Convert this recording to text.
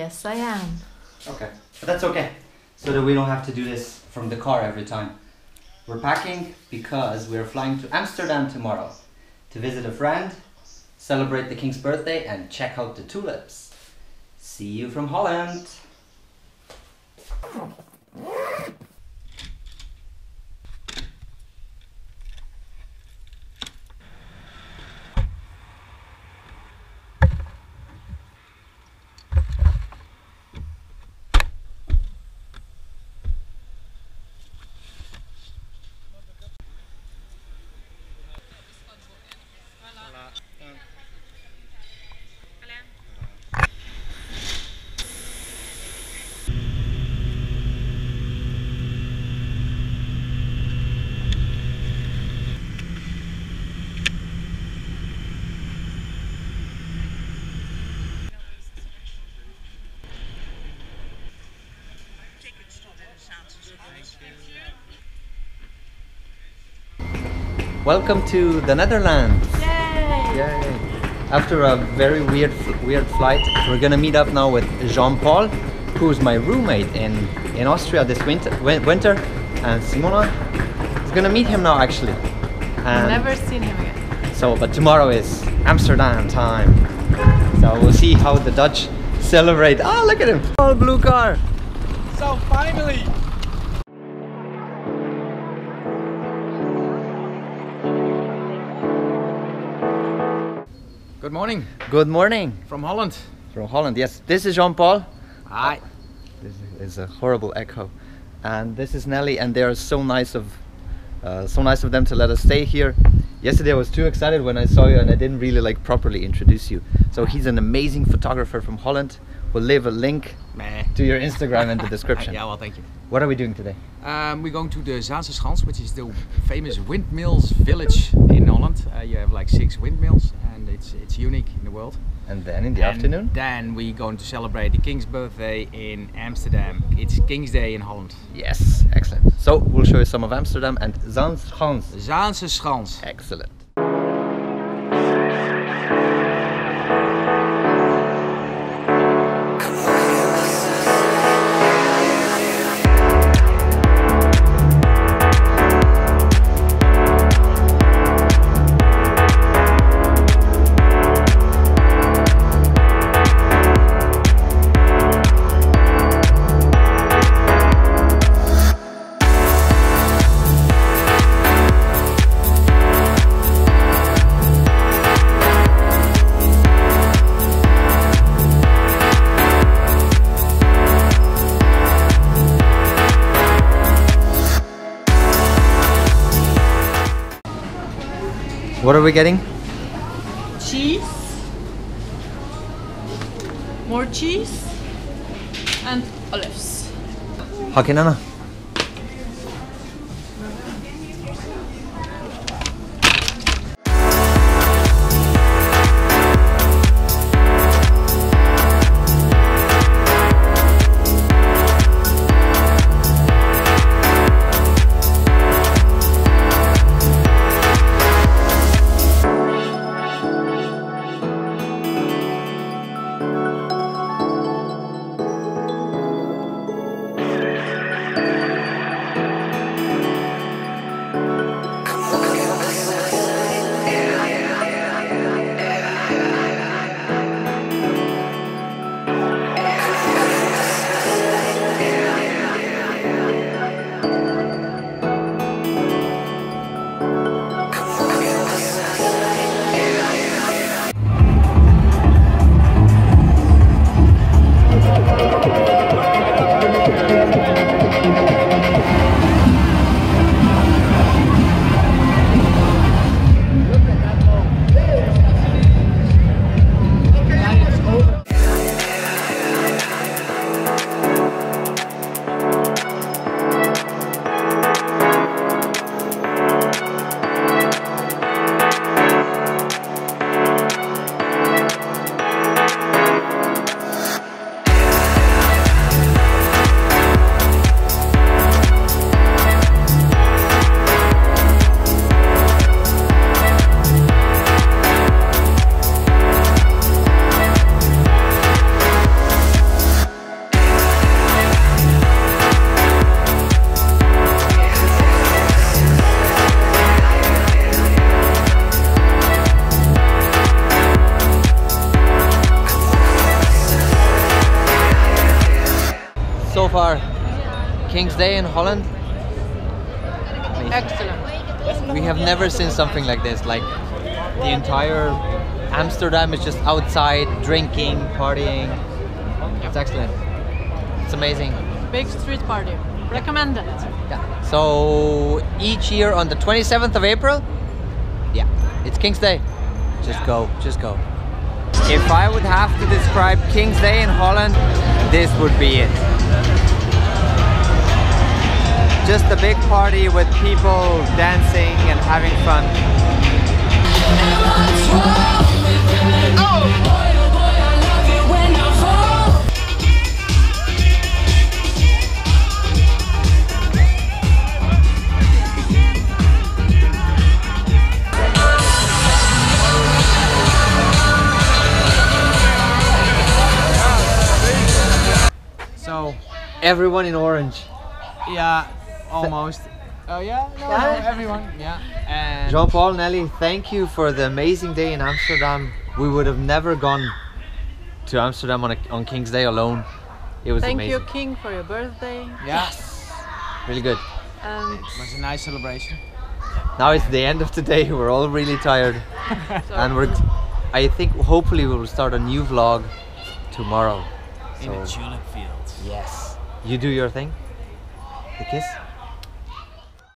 Yes, I am. Okay, but that's okay. So that we don't have to do this from the car every time. We're packing because we're flying to Amsterdam tomorrow to visit a friend, celebrate the king's birthday and check out the tulips. See you from Holland! Welcome to the Netherlands! Yay! Yay! After a very weird flight, we're gonna meet up now with Jean-Paul, who's my roommate in Austria this winter, and Simona is gonna meet him now actually. I've never seen him again. So, but tomorrow is Amsterdam time, so we'll see how the Dutch celebrate. Oh, look at him! All blue car! So finally! Good morning. Good morning! From Holland. From Holland, yes. This is Jean-Paul. Hi. This is a horrible echo. And this is Nelly, and they are so nice of them to let us stay here. Yesterday I was too excited when I saw you and I didn't really like properly introduce you. So he's an amazing photographer from Holland. We'll leave a link to your Instagram in the description. Yeah, well, thank you. What are we doing today? We're going to the Zaanse Schans, which is the famous Windmills village in Holland. You have like 6 windmills and it's unique in the world. And then in the afternoon? Then we're going to celebrate the King's birthday in Amsterdam. It's King's Day in Holland. Yes, excellent. So we'll show you some of Amsterdam and Zaanse Schans. Zaanse Schans. Excellent. What are we getting? Cheese. More cheese. And olives. Hakinana. far. King's Day in Holland. Amazing. Excellent. We have never seen something like this. Like the entire Amsterdam is just outside, drinking, partying. It's excellent. It's amazing. Big street party. Recommended. Yeah. So each year on the 27th of April, yeah, it's King's Day. Just go, just go. If I would have to describe King's Day in Holland, this would be it. Just a big party with people dancing and having fun. So, Everyone in orange. yeah, almost. Oh yeah, no, everyone. Yeah. And Jean-Paul, Nelly, thank you for the amazing day in Amsterdam. We would have never gone to Amsterdam on King's Day alone. It was Thank amazing. you, King, for your birthday. yes, Really good. And it was a nice celebration. Now it's the end of the day. We're all really tired, so and I think hopefully we will start a new vlog tomorrow. In the tulip fields. Yes. You do your thing. The kiss.